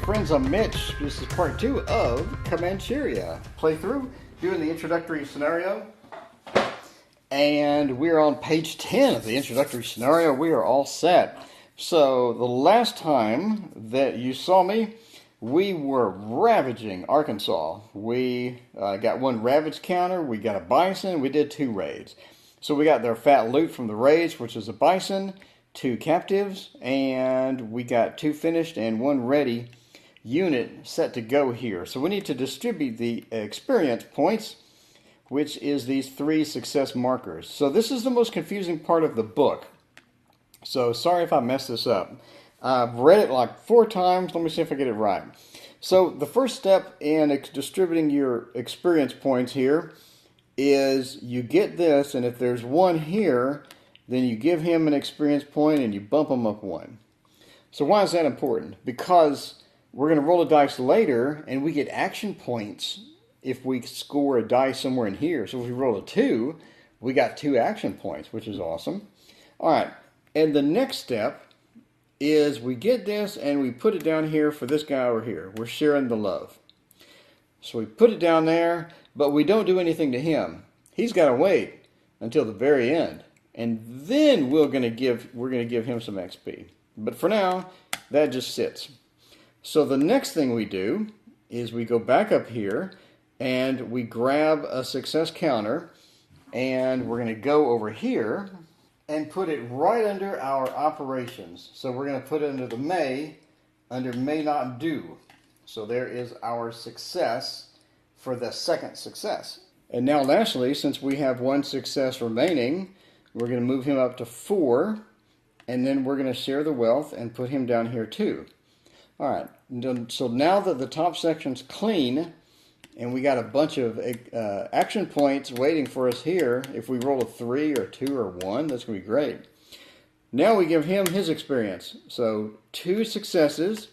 friends, I'm Mitch. This is part 2 of Comancheria playthrough, doing the introductory scenario. And we're on page 10 of the introductory scenario. We are all set. So the last time that you saw me, we were ravaging Arkansas. We got one ravage counter, we got a bison, we did 2 raids. So we got their fat loot from the raids, which is a bison, 2 captives, and we got 2 finished and 1 ready unit set to go here. So we need to distribute the experience points, which is these 3 success markers. So this is the most confusing part of the book. So sorry if I messed this up. I've read it like 4 times. Let me see if I get it right. So the first step in distributing your experience points here is you get this, and if there's 1 here, then you give him an experience point and you bump him up 1. So why is that important? Because we're going to roll a dice later and we get action points if we score a dice somewhere in here. So if we roll a 2, we got 2 action points, which is awesome. Alright, and the next step is we get this and we put it down here for this guy over here. We're sharing the love. So we put it down there, but we don't do anything to him. He's got to wait until the very end. And then we're going to give him some XP. But for now, that just sits. So the next thing we do is we go back up here and we grab a success counter, and we're going to go over here and put it right under our operations. So we're going to put it under the under may not do. So there is our success for the second success. And now lastly, since we have 1 success remaining, we're going to move him up to 4, and then we're going to share the wealth and put him down here too. Alright, so now that the top section's clean, and we got a bunch of action points waiting for us here, if we roll a 3 or 2 or 1, that's going to be great. Now we give him his experience. So 2 successes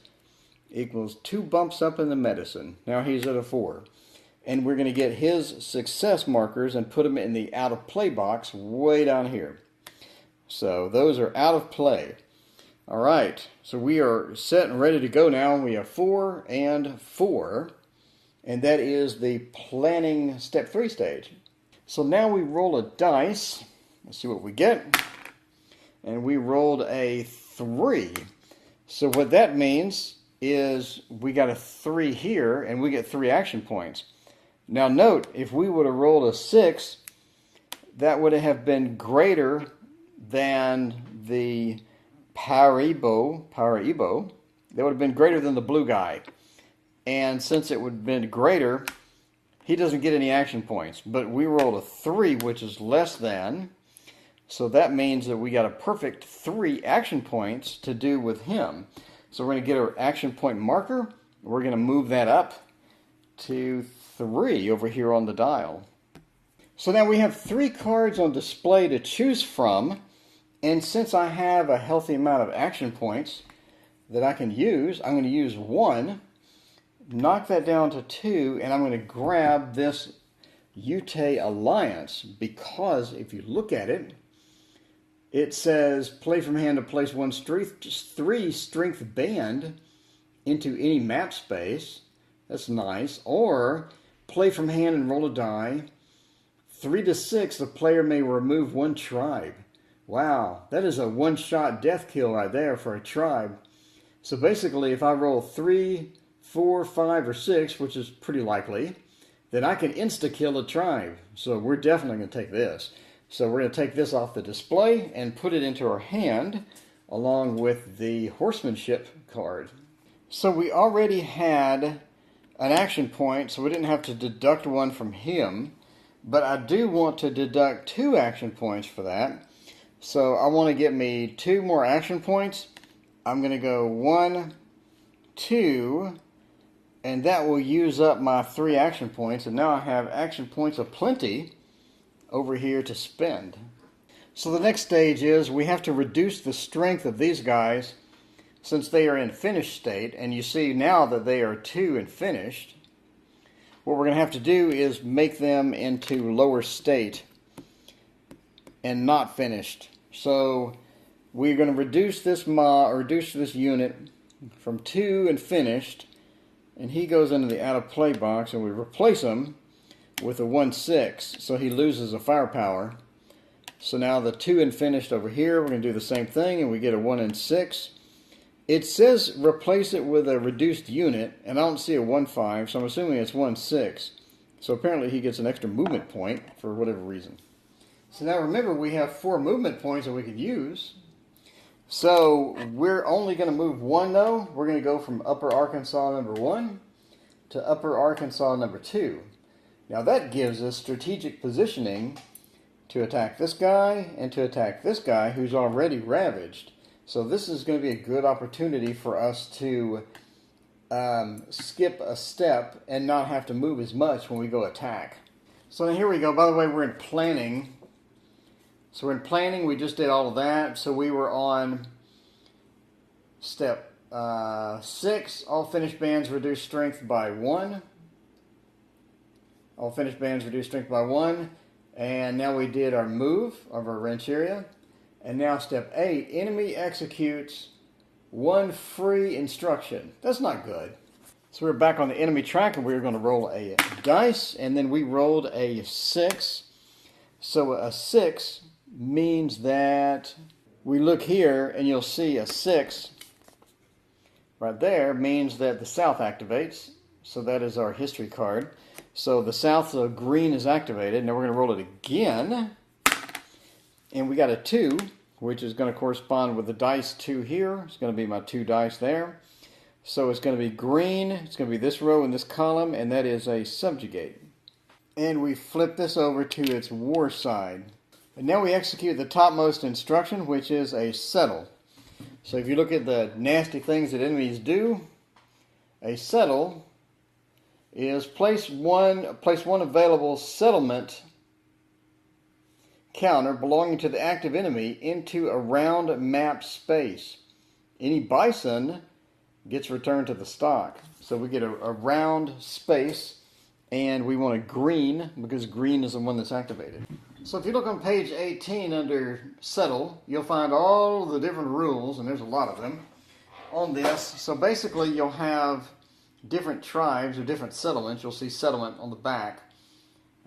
equals 2 bumps up in the medicine. Now he's at a 4. And we're going to get his success markers and put them in the out of play box way down here. So those are out of play. Alright, so we are set and ready to go now. We have 4 and 4. And that is the planning step 3 stage. So now we roll a dice. Let's see what we get. And we rolled a 3. So what that means is we got a 3 here and we get 3 action points. Now note, if we would have rolled a 6, that would have been greater than the Paraibo. That would have been greater than the blue guy. And since it would have been greater, he doesn't get any action points. But we rolled a 3, which is less than. So that means that we got a perfect 3 action points to do with him. So we're going to get our action point marker. We're going to move that up to 3 over here on the dial. So now we have 3 cards on display to choose from. And since I have a healthy amount of action points that I can use, I'm going to use 1. Knock that down to 2, and I'm going to grab this Ute Alliance, because if you look at it, it says play from hand to place 1 3 strength band into any map space. That's nice. Or play from hand and roll a die. 3 to 6, the player may remove 1 tribe. Wow, that is a one-shot death kill right there for a tribe. So basically, if I roll 3, 4, 5, or 6, which is pretty likely, then I can insta-kill a tribe. So we're definitely going to take this. So we're going to take this off the display and put it into our hand along with the horsemanship card. So we already had an action point, so we didn't have to deduct 1 from him. But I do want to deduct 2 action points for that. So I want to get me 2 more action points. I'm going to go 1, 2... and that will use up my 3 action points, and now I have action points aplenty over here to spend. So the next stage is we have to reduce the strength of these guys since they are in finished state, and you see now that they are 2 and finished. What we're going to have to do is make them into lower state and not finished. So we're going to reduce this unit from 2 and finished, and he goes into the out of play box, and we replace him with a 1/6, so he loses a firepower. So now the 2 and finished over here, we're going to do the same thing, and we get a 1 and 6. It says replace it with a reduced unit, and I don't see a 1/5, so I'm assuming it's 1/6. So apparently he gets an extra movement point for whatever reason. So now remember, we have 4 movement points that we could use. So we're only going to move 1 though. We're going to go from Upper Arkansas number 1 to Upper Arkansas number 2. Now that gives us strategic positioning to attack this guy and to attack this guy who's already ravaged. So this is going to be a good opportunity for us to skip a step and not have to move as much when we go attack. So now here we go. By the way, we're in planning. So we're in planning. We just did all of that. So we were on step 6. All finished bands reduce strength by 1. All finished bands reduce strength by 1. And now we did our move of our Comancheria. And now step 8, enemy executes 1 free instruction. That's not good. So we're back on the enemy track, and we're going to roll a dice, and then we rolled a 6. So a 6 means that we look here, and you'll see a 6 right there means that the south activates. So that is our history card. So the south green is activated. Now we're going to roll it again. And we got a 2, which is going to correspond with the dice 2 here. It's going to be my 2 dice there. So it's going to be green. It's going to be this row and this column, and that is a subjugate. And we flip this over to its war side. And now we execute the topmost instruction, which is a settle. So if you look at the nasty things that enemies do, a settle is place one available settlement counter belonging to the active enemy into a round map space. Any bison gets returned to the stock. So we get a round space, and we want a green because green is the one that's activated. So if you look on page 18 under settle, you'll find all the different rules, and there's a lot of them on this. So basically you'll have different tribes or different settlements. You'll see settlement on the back.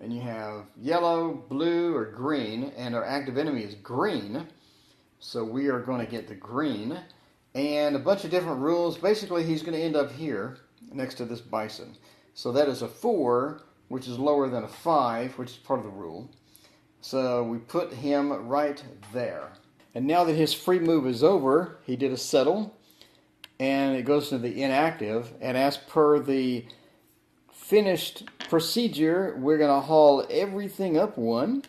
And you have yellow, blue, or green, and our active enemy is green. So we are going to get the green. And a bunch of different rules. Basically, he's going to end up here next to this bison. So that is a 4, which is lower than a 5, which is part of the rule. So we put him right there. And now that his free move is over, he did a settle. And it goes to the inactive. And as per the finished procedure, we're going to haul everything up 1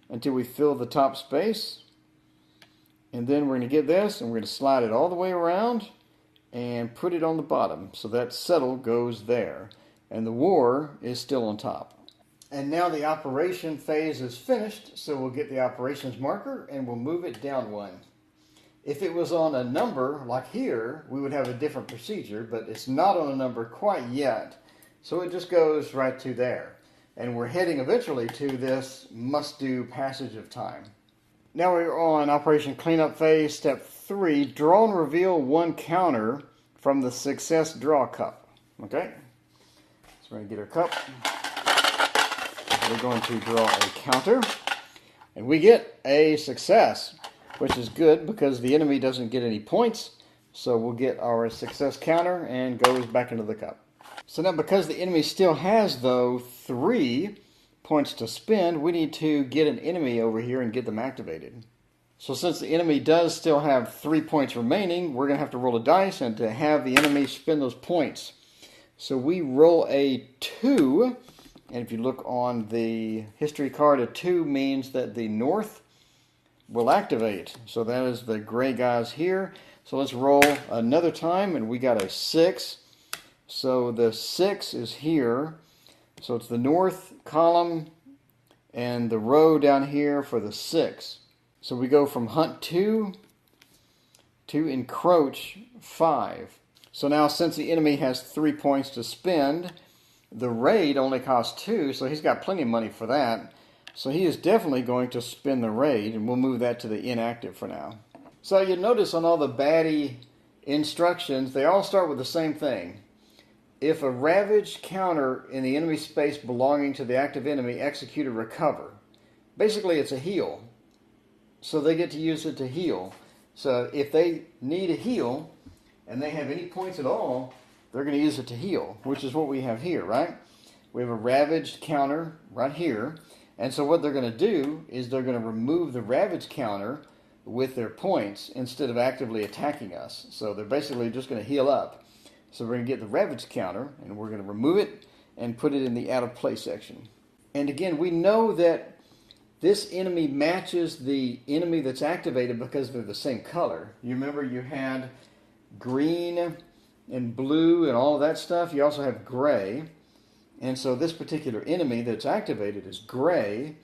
until we fill the top space. And then we're going to get this, and we're going to slide it all the way around and put it on the bottom. So that settle goes there. And the war is still on top. And now the operation phase is finished, so we'll get the operations marker and we'll move it down 1. If it was on a number, like here, we would have a different procedure, but it's not on a number quite yet. So it just goes right to there. And we're heading eventually to this must-do passage of time. Now we're on Operation Cleanup Phase, Step 3. Draw and reveal 1 counter from the Success Draw Cup. Okay? So we're going to get our cup. We're going to draw a counter. And we get a success, which is good because the enemy doesn't get any points. So we'll get our success counter and goes back into the cup. So now because the enemy still has, though, 3 points to spend, we need to get an enemy over here and get them activated. So since the enemy does still have 3 points remaining, we're going to have to roll a dice and to have the enemy spend those points. So we roll a 2, and if you look on the history card, a 2 means that the north will activate. So that is the gray guys here. So let's roll another time, and we got a 6. So the 6 is here. So it's the north column and the row down here for the 6. So we go from hunt 2 to encroach 5. So now since the enemy has 3 points to spend, the raid only costs 2, so he's got plenty of money for that. So he is definitely going to spend the raid, and we'll move that to the inactive for now. So you'll notice on all the baddie instructions, they all start with the same thing. If a ravaged counter in the enemy space belonging to the active enemy, execute or recover. Basically, it's a heal. So they get to use it to heal. So if they need a heal, and they have any points at all, they're going to use it to heal, which is what we have here, right? We have a ravaged counter right here. And so what they're going to do is they're going to remove the ravaged counter with their points instead of actively attacking us. So they're basically just going to heal up. So we're going to get the ravaged counter, and we're going to remove it and put it in the out of play section. And again, we know that this enemy matches the enemy that's activated because they're the same color. You remember you had green and blue and all of that stuff. You also have gray. And so this particular enemy that's activated is gray.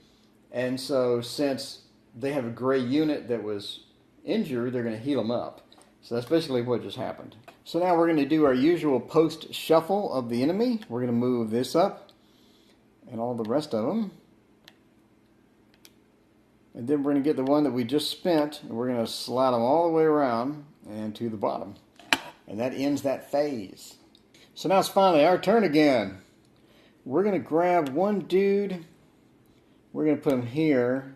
And so since they have a gray unit that was injured, they're going to heal them up. So that's basically what just happened. So now we're going to do our usual post shuffle of the enemy. We're going to move this up and all the rest of them. And then we're going to get the one that we just spent, and we're going to slide them all the way around and to the bottom. And that ends that phase. So now it's finally our turn again. We're going to grab one dude. We're going to put him here.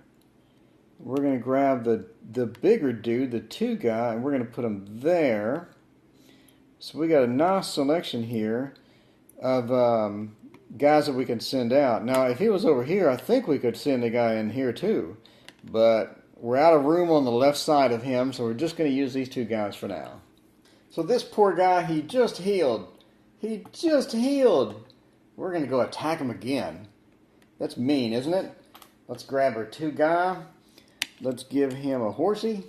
We're going to grab the bigger dude, the 2 guy, and we're going to put him there. So we got a nice selection here of guys that we can send out. Now, if he was over here, I think we could send a guy in here too. But we're out of room on the left side of him, so we're just going to use these 2 guys for now. So this poor guy, he just healed. He just healed. We're going to go attack him again. That's mean, isn't it? Let's grab our 2 guy. Let's give him a horsey.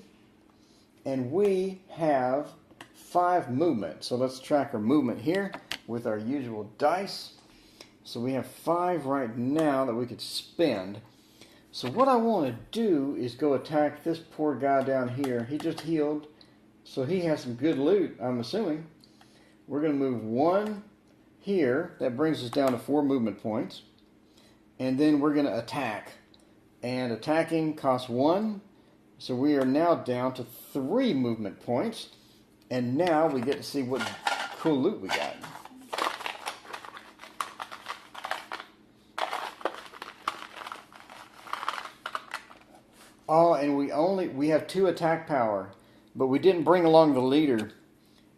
And we have 5 movement. So let's track our movement here with our usual dice. So we have 5 right now that we could spend. So what I want to do is go attack this poor guy down here. He just healed. So he has some good loot, I'm assuming. We're going to move 1 here. That brings us down to 4 movement points. And then we're going to attack. And attacking costs 1. So we are now down to 3 movement points. And now we get to see what cool loot we got. Oh, and we have 2 attack power. But we didn't bring along the leader.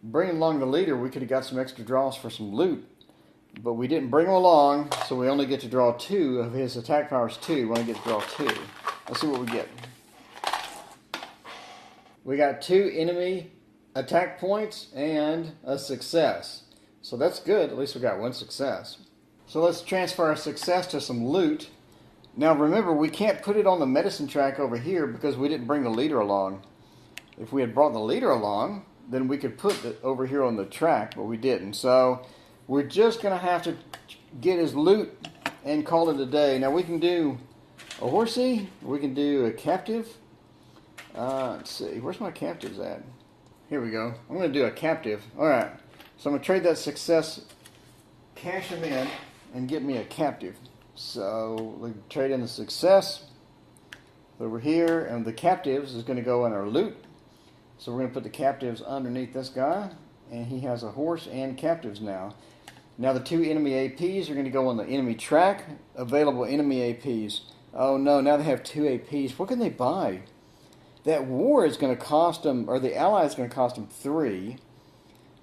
Bringing along the leader, we could have got some extra draws for some loot. But we didn't bring him along, so we only get to draw 2 of his attack powers 2. We only get to draw 2. Let's see what we get. We got 2 enemy attack points and a success. So that's good. At least we got 1 success. So let's transfer our success to some loot. Now remember, we can't put it on the medicine track over here because we didn't bring the leader along. If we had brought the leader along, then we could put it over here on the track, but we didn't. So we're just going to have to get his loot and call it a day. Now we can do a horsey. We can do a captive. Let's see. Where's my captives at? Here we go. I'm going to do a captive. All right. So I'm going to trade that success, cash him in, and get me a captive. So we trade in the success over here, and the captives is going to go in our loot. So we're going to put the captives underneath this guy, and he has a horse and captives now. Now the 2 enemy APs are going to go on the enemy track. Available enemy APs. Oh no, now they have 2 APs. What can they buy? That war is going to cost them, or the ally is going to cost them 3.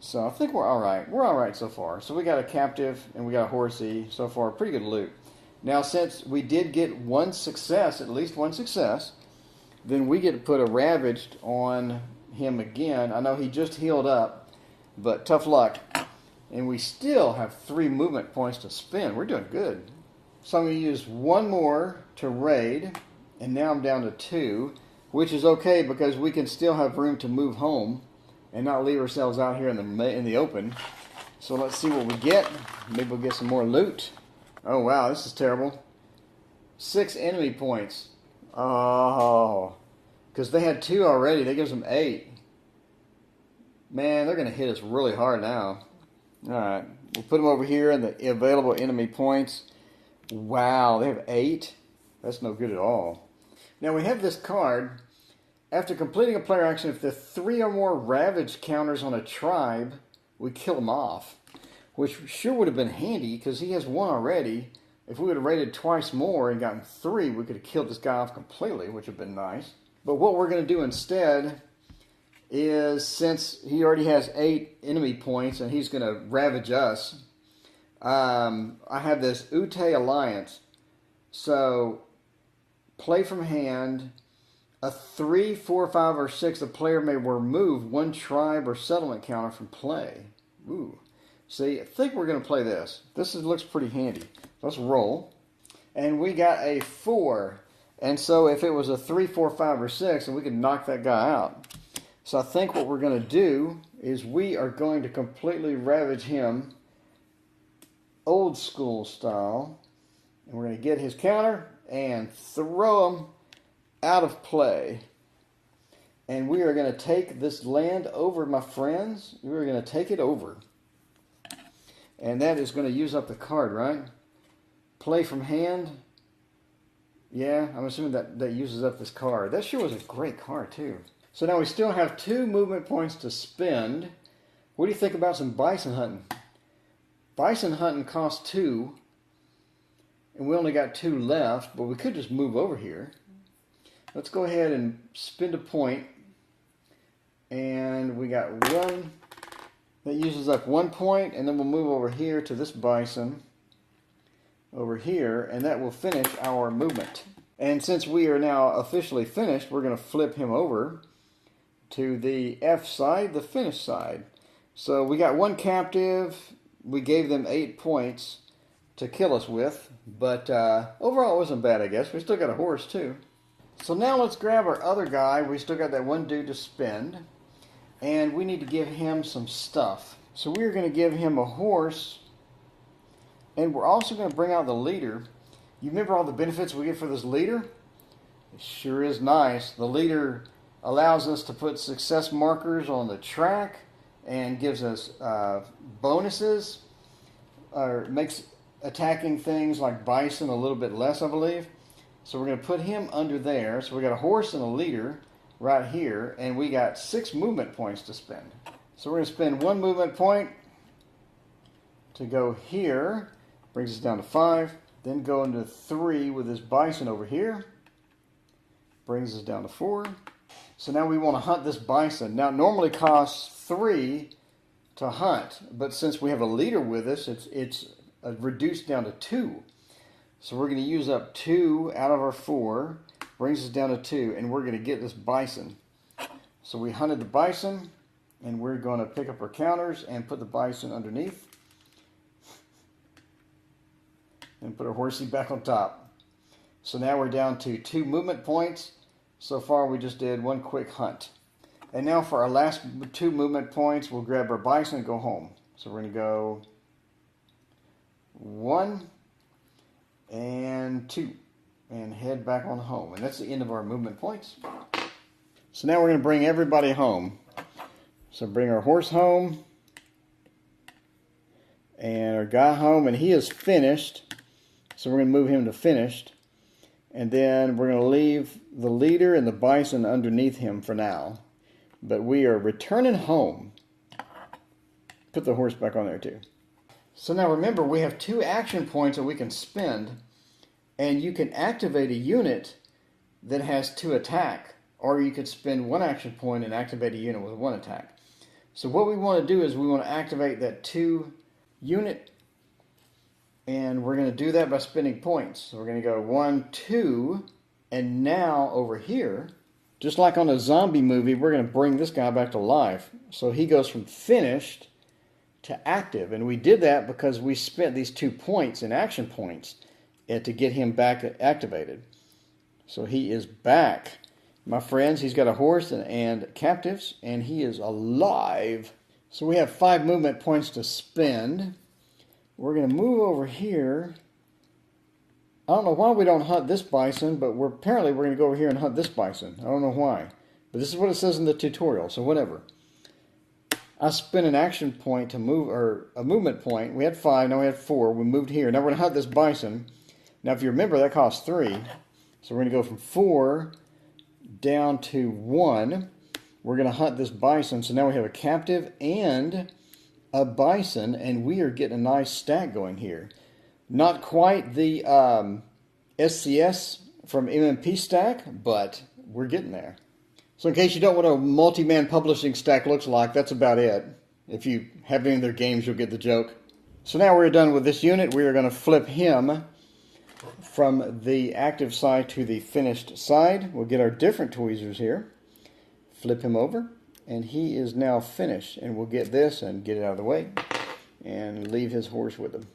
So I think we're alright. We're alright so far. So we got a captive, and we got a horsey. So far, pretty good loot. Now since we did get 1 success, at least 1 success, then we get to put a ravaged on him again. I know he just healed up, but tough luck. And we still have 3 movement points to spend. We're doing good. So I'm going to use 1 more to raid, and now I'm down to 2, which is okay because we can still have room to move home and not leave ourselves out here in the open. So let's see what we get. Maybe we'll get some more loot. Oh wow, this is terrible. 6 enemy points. Oh, because they had 2 already. That gives them 8. Man, they're going to hit us really hard now. Alright, we'll put them over here in the available enemy points. Wow, they have 8? That's no good at all. Now we have this card, After completing a player action, if there are 3 or more ravage counters on a tribe, we kill them off. Which sure would have been handy, because he has 1 already. If we would have raided twice more and gotten 3, we could have killed this guy off completely, which would have been nice. But what we're going to do instead is, since he already has 8 enemy points and he's going to ravage us, I have this Ute Alliance. So, play from hand. A 3, 4, 5, or 6, the player may remove 1 tribe or settlement counter from play. Ooh. See, I think we're going to play this. Looks pretty handy. Let's roll. And we got a 4. And so if it was a 3, 4, 5, or 6, then we could knock that guy out. So I think what we're going to do is we are going to completely ravage him old school style. And we're going to get his counter and throw him out of play. And we are going to take this land over, my friends. We're going to take it over. And that is going to use up the card, right? Play from hand. Yeah, I'm assuming that uses up this card. That sure was a great card, too. So now we still have 2 movement points to spend. What do you think about some bison hunting? Bison hunting costs 2. And we only got 2 left, but we could just move over here. Let's go ahead and spend a point. And we got 1. That uses up 1 point, and then we'll move over here to this bison over here, and that will finish our movement. And since we are now officially finished, we're going to flip him over to the F side, the finish side. So we got 1 captive. We gave them 8 points to kill us with, but overall it wasn't bad, I guess. We still got a horse too. So now let's grab our other guy. We still got that 1 dude to spend. And we need to give him some stuff. So we're going to give him a horse. And we're also going to bring out the leader. You remember all the benefits we get for this leader? It sure is nice. The leader allows us to put success markers on the track and gives us bonuses. Or makes attacking things like bison a little bit less, I believe. So we're going to put him under there. So we got a horse and a leader right here, and we got 6 movement points to spend. So we're going to spend 1 movement point to go here. Brings us down to 5. Then go into 3 with this bison over here. Brings us down to 4. So now we want to hunt this bison. Now it normally costs 3 to hunt, but since we have a leader with us, it's reduced down to 2. So we're going to use up 2 out of our 4. Brings us down to 2, and we're going to get this bison. So we hunted the bison, and we're going to pick up our counters and put the bison underneath. And put our horsey back on top. So now we're down to 2 movement points. So far we just did 1 quick hunt. And now for our last 2 movement points, we'll grab our bison and go home. So we're going to go 1 and 2. And head back on home. And that's the end of our movement points. So now we're going to bring everybody home. So bring our horse home. And our guy home. And he is finished. So we're going to move him to finished. And then we're going to leave the leader and the bison underneath him for now. But we are returning home. Put the horse back on there too. So now remember, we have 2 action points that we can spend. And you can activate a unit that has 2 attack. Or you could spend 1 action point and activate a unit with 1 attack. So what we want to do is we want to activate that 2 unit. And we're going to do that by spending points. So we're going to go 1, 2. And now over here, just like on a zombie movie, we're going to bring this guy back to life. So he goes from finished to active. And we did that because we spent these 2 points in action points to get him back activated. So he is back. My friends, he's got a horse and captives, and he is alive. So we have 5 movement points to spend. We're going to move over here. I don't know why we don't hunt this bison, but apparently we're going to go over here and hunt this bison. I don't know why. But this is what it says in the tutorial, so whatever. I spent an action point to move, or a movement point. We had 5, now we have 4. We moved here. Now we're going to hunt this bison. Now, if you remember, that costs 3. So we're going to go from 4 down to 1. We're going to hunt this bison. So now we have a captive and a bison, and we are getting a nice stack going here. Not quite the SCS from MMP stack, but we're getting there. So in case you don't know what a multi-man publishing stack looks like, that's about it. If you have any of their games, you'll get the joke. So now we're done with this unit. We are going to flip him from the active side to the finished side. We'll get our different tweezers here. Flip him over, and he is now finished. And we'll get this and get it out of the way and leave his horse with him.